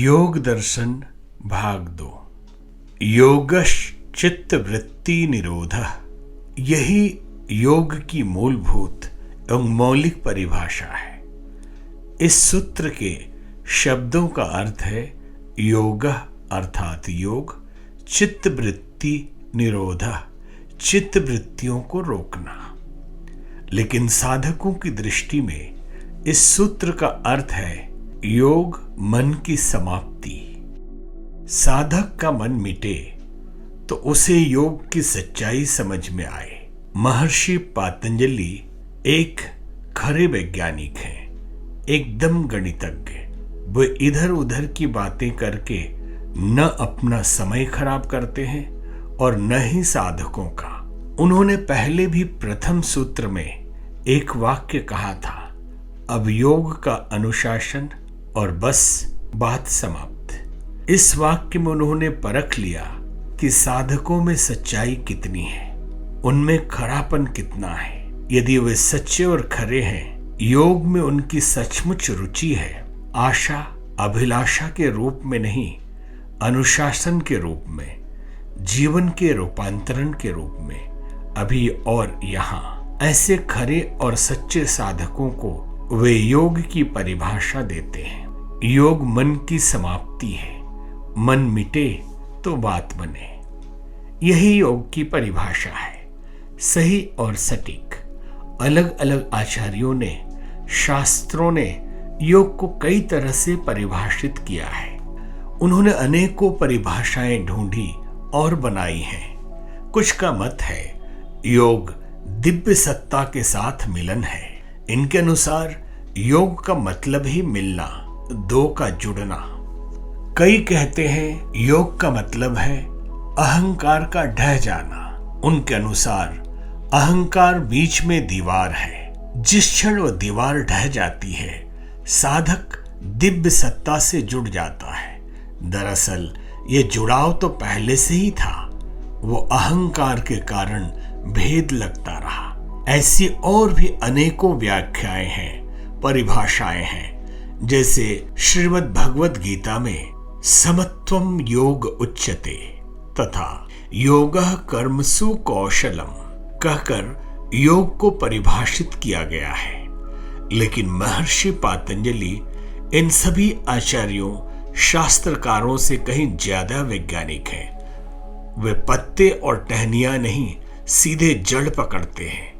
योग दर्शन भाग 2। योगश चित्त वृत्ति निरोधः, यही योग की मूलभूत एवं मौलिक परिभाषा है। इस सूत्र के शब्दों का अर्थ है योगः अर्थात योग, चित्त वृत्ति निरोधः, चित्त वृत्तियों को रोकना। लेकिन साधकों की दृष्टि में इस सूत्र का अर्थ है योग मन की समाप्ति। साधक का मन मिटे तो उसे योग की सच्चाई समझ में आए। महर्षि पातंजलि एक खरे वैज्ञानिक हैं, एकदम गणितज्ञ। वे इधर उधर की बातें करके न अपना समय खराब करते हैं और न ही साधकों का। उन्होंने पहले भी प्रथम सूत्र में एक वाक्य कहा था, अब योग का अनुशासन और बस बात समाप्त। इस वाक्य में उन्होंने परख लिया कि साधकों में सच्चाई कितनी है, उनमें खरापन कितना है। यदि वे सच्चे और खरे हैं, योग में उनकी सचमुच रुचि है, आशा अभिलाषा के रूप में नहीं, अनुशासन के रूप में, जीवन के रूपांतरण के रूप में, अभी और यहाँ, ऐसे खरे और सच्चे साधकों को वे योग की परिभाषा देते हैं। योग मन की समाप्ति है, मन मिटे तो बात बने। यही योग की परिभाषा है, सही और सटीक। अलग अलग आचार्यों ने, शास्त्रों ने योग को कई तरह से परिभाषित किया है। उन्होंने अनेकों परिभाषाएं ढूंढी और बनाई हैं। कुछ का मत है योग दिव्य सत्ता के साथ मिलन है। इनके अनुसार योग का मतलब ही मिलना, दो का जुड़ना। कई कहते हैं योग का मतलब है अहंकार का ढह जाना। उनके अनुसार अहंकार बीच में दीवार है। जिस क्षण वो दीवार ढह जाती है, साधक दिव्य सत्ता से जुड़ जाता है। दरअसल ये जुड़ाव तो पहले से ही था, वो अहंकार के कारण भेद लगता रहा। ऐसी और भी अनेकों व्याख्याएं हैं, परिभाषाएं हैं। जैसे श्रीमद् भगवद गीता में समत्वम योग उच्यते तथा योगः कर्मसु कौशलम कहकर योग को परिभाषित किया गया है। लेकिन महर्षि पातंजलि इन सभी आचार्यों, शास्त्रकारों से कहीं ज्यादा वैज्ञानिक हैं। वे पत्ते और टहनियां नहीं, सीधे जड़ पकड़ते हैं।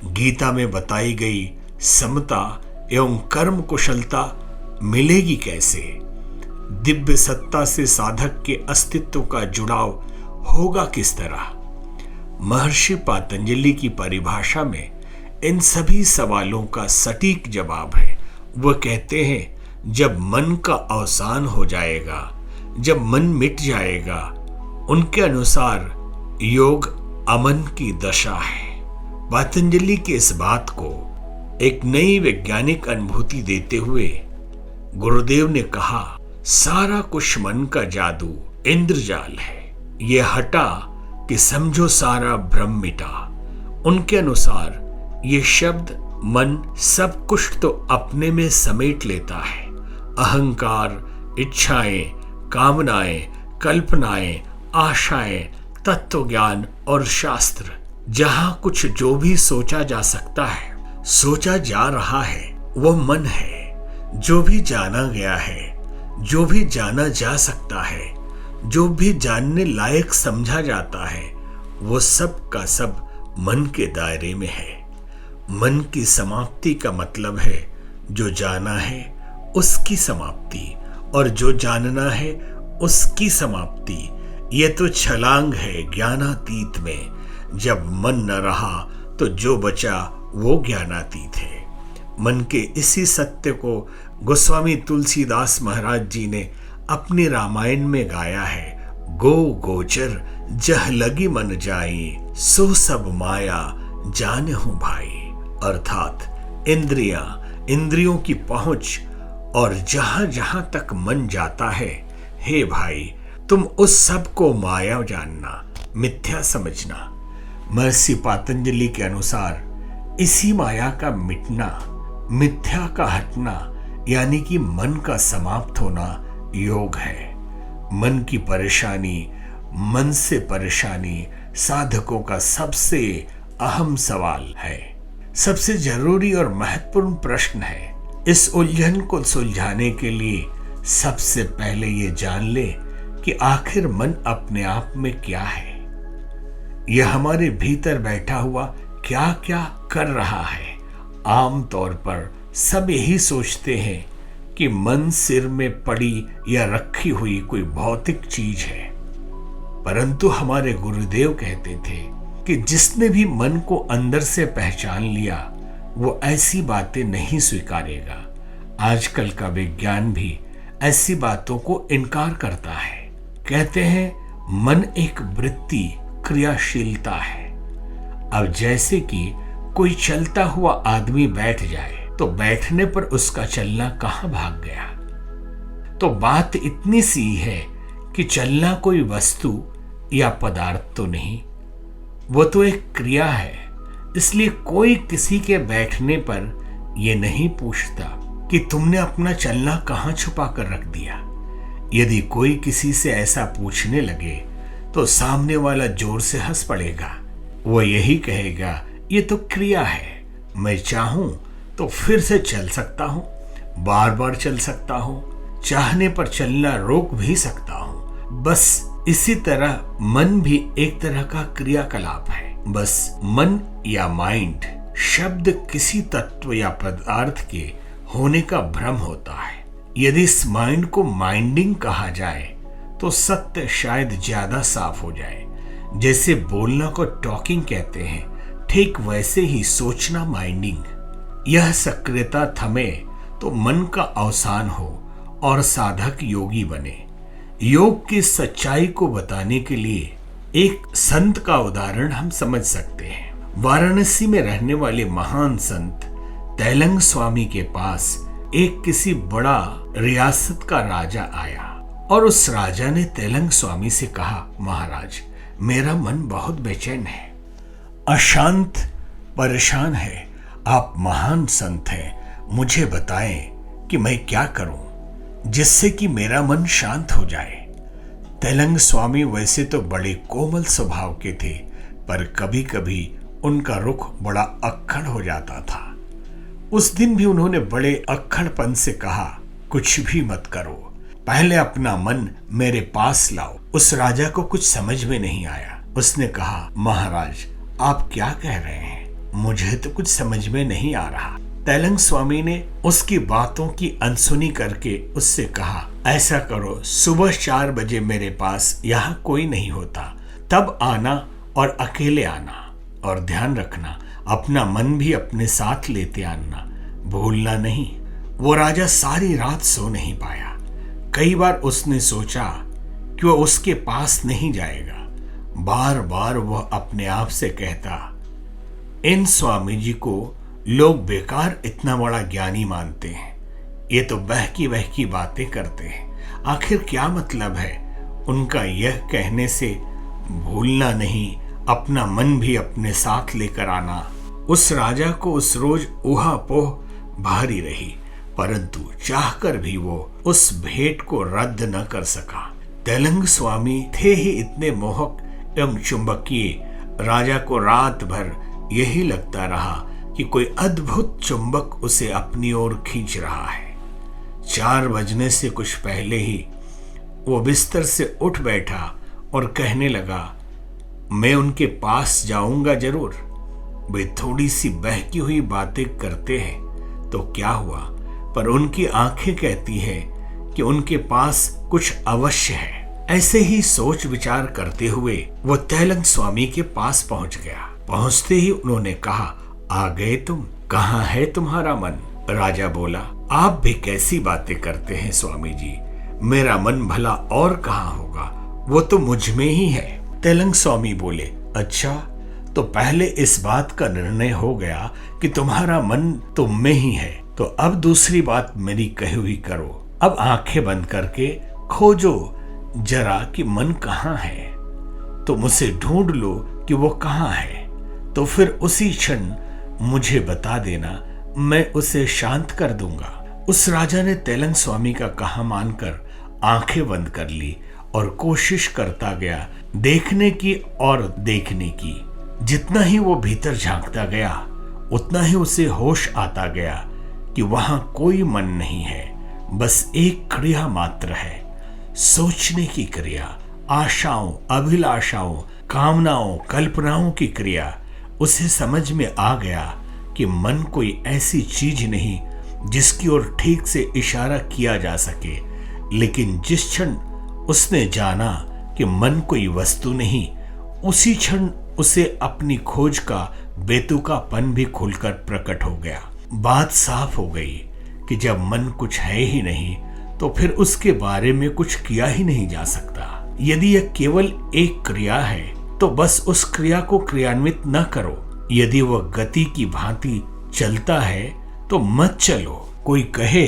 गीता में बताई गई समता एवं कर्म कुशलता मिलेगी कैसे? दिव्य सत्ता से साधक के अस्तित्व का जुड़ाव होगा किस तरह? महर्षि पातंजलि की परिभाषा में इन सभी सवालों का सटीक जवाब है। वह कहते हैं जब मन का अवसान हो जाएगा, जब मन मिट जाएगा, उनके अनुसार योग अमन की दशा है। पातंजलि की इस बात को एक नई वैज्ञानिक अनुभूति देते हुए गुरुदेव ने कहा, सारा कुछ मन का जादू इंद्रजाल है, ये हटा कि समझो सारा भ्रम मिटा। उनके अनुसार ये शब्द मन सब कुछ तो अपने में समेट लेता है। अहंकार, इच्छाएं, कामनाएं, कल्पनाएं, आशाएं, तत्व ज्ञान और शास्त्र, जहां कुछ जो भी सोचा जा सकता है, सोचा जा रहा है, वो मन है। जो भी जाना गया है, जो भी जाना जा सकता है, जो भी जानने लायक समझा जाता है, वो सब का सब मन के दायरे में है। मन की समाप्ति का मतलब है जो जाना है उसकी समाप्ति, और जो जानना है उसकी समाप्ति। ये तो छलांग है ज्ञानातीत में। जब मन न रहा तो जो बचा वो ज्ञानातीत है। मन के इसी सत्य को गोस्वामी तुलसीदास महाराज जी ने अपनी रामायण में गाया है। गो गोचर जह लगी मन जाई, सो सब माया जानहु भाई। अर्थात इंद्रियों की पहुंच और जहां जहां तक मन जाता है, हे भाई तुम उस सब को माया जानना, मिथ्या समझना। महर्षि पातंजलि के अनुसार इसी माया का मिटना, मिथ्या का हटना, यानी कि मन का समाप्त होना, योग है। मन की परेशानी, मन से परेशानी साधकों का सबसे अहम सवाल है, सबसे जरूरी और महत्वपूर्ण प्रश्न है। इस उलझन को सुलझाने के लिए सबसे पहले ये जान ले कि आखिर मन अपने आप में क्या है। यह हमारे भीतर बैठा हुआ क्या क्या कर रहा है। आमतौर पर सब यही सोचते हैं कि मन सिर में पड़ी या रखी हुई कोई भौतिक चीज है, परंतु हमारे गुरुदेव कहते थे कि जिसने भी मन को अंदर से पहचान लिया वो ऐसी बातें नहीं स्वीकारेगा। आजकल का विज्ञान भी ऐसी बातों को इनकार करता है। कहते हैं मन एक वृत्ति, क्रियाशीलता है। अब जैसे कि कोई चलता हुआ आदमी बैठ जाए तो बैठने पर उसका चलना कहां भाग गया। तो बात इतनी सी है कि चलना कोई वस्तु या पदार्थ तो नहीं, वो तो एक क्रिया है। इसलिए कोई किसी के बैठने पर यह नहीं पूछता कि तुमने अपना चलना कहां छुपा कर रख दिया। यदि कोई किसी से ऐसा पूछने लगे तो सामने वाला जोर से हंस पड़ेगा। वो यही कहेगा ये तो क्रिया है, मैं चाहूं तो फिर से चल सकता हूं, बार बार चल सकता हूं, चाहने पर चलना रोक भी सकता हूं। बस इसी तरह मन भी एक तरह का क्रियाकलाप है। बस मन या माइंड शब्द किसी तत्व या पदार्थ के होने का भ्रम होता है। यदि इस माइंड को माइंडिंग कहा जाए तो सत्य शायद ज्यादा साफ हो जाए। जैसे बोलना को टॉकिंग कहते हैं, ठीक वैसे ही सोचना माइंडिंग। यह सक्रियता थमे तो मन का अवसान हो और साधक योगी बने। योग की सच्चाई को बताने के लिए एक संत का उदाहरण हम समझ सकते हैं। वाराणसी में रहने वाले महान संत तैलंग स्वामी के पास एक किसी बड़ा रियासत का राजा आया और उस राजा ने तैलंग स्वामी से कहा, महाराज मेरा मन बहुत बेचैन है, अशांत, परेशान है। आप महान संत हैं, मुझे बताएं कि मैं क्या करूं जिससे कि मेरा मन शांत हो जाए। तैलंग स्वामी वैसे तो बड़े कोमल स्वभाव के थे, पर कभी कभी उनका रुख बड़ा अक्खड़ हो जाता था। उस दिन भी उन्होंने बड़े अक्खड़पन से कहा, कुछ भी मत करो, पहले अपना मन मेरे पास लाओ। उस राजा को कुछ समझ में नहीं आया। उसने कहा, महाराज आप क्या कह रहे हैं, मुझे तो कुछ समझ में नहीं आ रहा। तैलंग स्वामी ने उसकी बातों की अनसुनी करके उससे कहा, ऐसा करो, सुबह 4 बजे मेरे पास यहाँ कोई नहीं होता, तब आना और अकेले आना, और ध्यान रखना अपना मन भी अपने साथ लेते आना, भूलना नहीं। वो राजा सारी रात सो नहीं पाया। कई बार उसने सोचा कि वह उसके पास नहीं जाएगा। बार बार वह अपने आप से कहता, इन स्वामी जी को लोग बेकार इतना बड़ा ज्ञानी मानते हैं, ये तो बहकी बहकी बातें करते हैं। आखिर क्या मतलब है उनका यह कहने से, भूलना नहीं, अपना मन भी अपने साथ लेकर आना। उस राजा को उस रोज ऊहापोह भारी रही, परंतु चाहकर भी वो उस भेंट को रद्द न कर सका। तैलंग स्वामी थे ही इतने मोहक एवं चुंबकीय, राजा को रात भर यही लगता रहा कि कोई अद्भुत चुंबक उसे अपनी ओर खींच रहा है। 4 बजने से कुछ पहले ही वो बिस्तर से उठ बैठा और कहने लगा, मैं उनके पास जाऊंगा जरूर। वे थोड़ी सी बहकी हुई बातें करते हैं तो क्या हुआ, पर उनकी आंखें कहती है कि उनके पास कुछ अवश्य है। ऐसे ही सोच विचार करते हुए वो तैलंग स्वामी के पास पहुंच गया। पहुंचते ही उन्होंने कहा, आ गए तुम, कहाँ है तुम्हारा मन? राजा बोला, आप भी कैसी बातें करते हैं स्वामी जी, मेरा मन भला और कहाँ होगा, वो तो मुझ में ही है। तैलंग स्वामी बोले, अच्छा, तो पहले इस बात का निर्णय हो गया कि तुम्हारा मन तुम में ही है, तो अब दूसरी बात मेरी कही हुई करो। अब आंखें बंद करके खोजो जरा कि मन कहाँ है, तुम उसे ढूंढ लो कि वो कहाँ है, तो फिर उसी क्षण मुझे बता देना, मैं उसे शांत कर दूंगा। उस राजा ने तैलंग स्वामी का कहा मानकर आंखें बंद कर ली और कोशिश करता गया देखने की और देखने की। जितना ही वो भीतर झांकता गया उतना ही उसे होश आता गया कि वहां कोई मन नहीं है, बस एक क्रिया मात्र है, सोचने की क्रिया, आशाओं, अभिलाषाओं, कामनाओं, कल्पनाओं की क्रिया। उसे समझ में आ गया कि मन कोई ऐसी चीज नहीं जिसकी ओर ठीक से इशारा किया जा सके। लेकिन जिस क्षण उसने जाना कि मन कोई वस्तु नहीं, उसी क्षण उसे अपनी खोज का बेतुकापन भी खुलकर प्रकट हो गया। बात साफ हो गई कि जब मन कुछ है ही नहीं तो फिर उसके बारे में कुछ किया ही नहीं जा सकता। यदि यह केवल एक क्रिया है तो बस उस क्रिया को क्रियान्वित न करो। यदि वह गति की भांति चलता है तो मत चलो। कोई कहे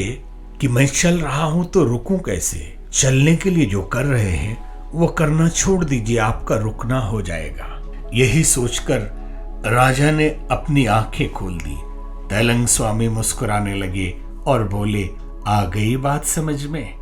कि मैं चल रहा हूं तो रुकूं कैसे? चलने के लिए जो कर रहे हैं वो करना छोड़ दीजिए, आपका रुकना हो जाएगा। यही सोचकर राजा ने अपनी आंखें खोल दी। तैलंग स्वामी मुस्कुराने लगे और बोले, आ गई बात समझ में।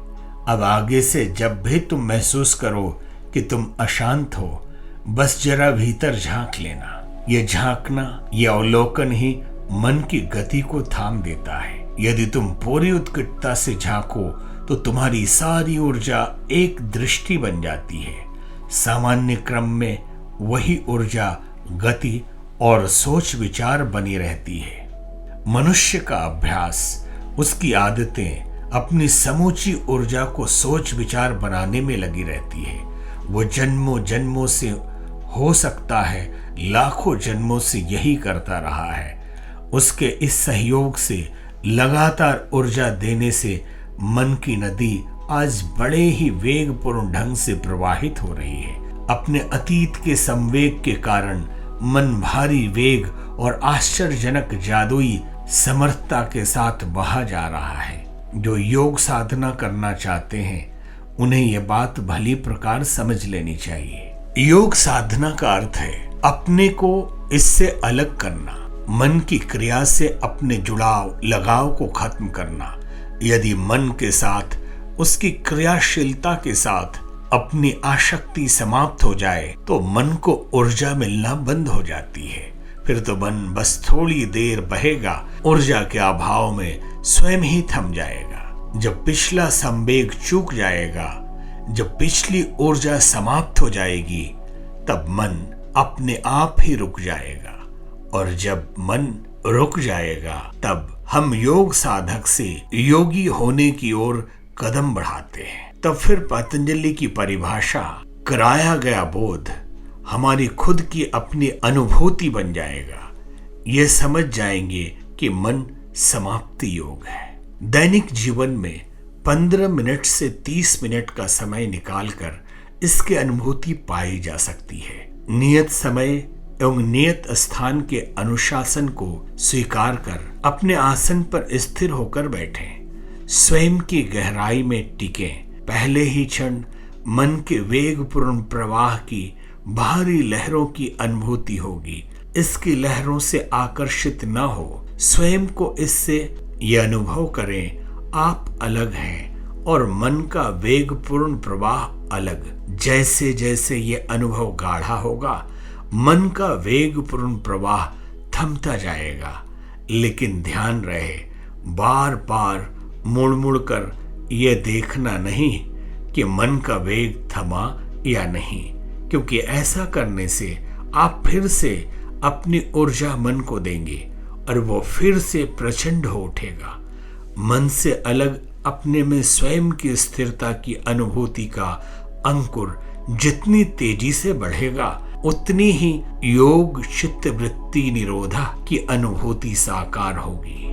अब आगे से जब भी तुम महसूस करो कि तुम अशांत हो, बस जरा भीतर झांक लेना। यह झांकना, यह अवलोकन ही मन की गति को थाम देता है। यदि तुम पूरी उत्कटता से झांको तो तुम्हारी सारी ऊर्जा एक दृष्टि बन जाती है। सामान्य क्रम में वही ऊर्जा गति और सोच विचार बनी रहती है। मनुष्य का अभ्यास, उसकी आदतें अपनी समूची ऊर्जा को सोच विचार बनाने में लगी रहती है। वो जन्मों जन्मों से, हो सकता है लाखों जन्मों से यही करता रहा है। उसके इस सहयोग से, लगातार ऊर्जा देने से मन की नदी आज बड़े ही वेगपूर्ण ढंग से प्रवाहित हो रही है। अपने अतीत के संवेग के कारण मन भारी वेग और आश्चर्यजनक जादुई समर्थता के साथ बहा जा रहा है। जो योग साधना करना चाहते हैं उन्हें यह बात भली प्रकार समझ लेनी चाहिए। योग साधना का अर्थ है अपने को इससे अलग करना, मन की क्रिया से अपने जुड़ाव लगाव को खत्म करना। यदि मन के साथ, उसकी क्रियाशीलता के साथ अपनी आसक्ति समाप्त हो जाए तो मन को ऊर्जा मिलना बंद हो जाती है। फिर तो मन बस थोड़ी देर बहेगा, ऊर्जा के अभाव में स्वयं ही थम जाएगा। जब पिछला संवेग चूक जाएगा, जब पिछली ऊर्जा समाप्त हो जाएगी, तब मन अपने आप ही रुक जाएगा। और जब मन रुक जाएगा तब हम योग साधक से योगी होने की ओर कदम बढ़ाते हैं। तब फिर पतंजलि की परिभाषा, कराया गया बोध हमारी खुद की अपनी अनुभूति बन जाएगा। ये समझ जाएंगे कि मन समाप्ति योग है। दैनिक जीवन में 15 मिनट से 30 मिनट का समय निकालकर इसकी अनुभूति पाई जा सकती है। नियत समय एवं नियत स्थान के अनुशासन को स्वीकार कर अपने आसन पर स्थिर होकर बैठें। स्वयं की गहराई में टिकें। पहले ही क्षण मन के वेगपूर्ण प्रवाह की भारी लहरों की अनुभूति होगी। इसकी लहरों से आकर्षित न हो, स्वयं को इससे यह अनुभव करें आप अलग हैं और मन का वेगपूर्ण प्रवाह अलग। जैसे जैसे ये अनुभव गाढ़ा होगा, मन का वेगपूर्ण प्रवाह थमता जाएगा। लेकिन ध्यान रहे, बार बार मुड़ मुड़ कर यह देखना नहीं कि मन का वेग थमा या नहीं, क्योंकि ऐसा करने से आप फिर से अपनी ऊर्जा मन को देंगे और वो फिर से प्रचंड हो उठेगा। मन से अलग अपने में स्वयं की स्थिरता की अनुभूति का अंकुर जितनी तेजी से बढ़ेगा, उतनी ही योग चित्त वृत्ति निरोधा की अनुभूति साकार होगी।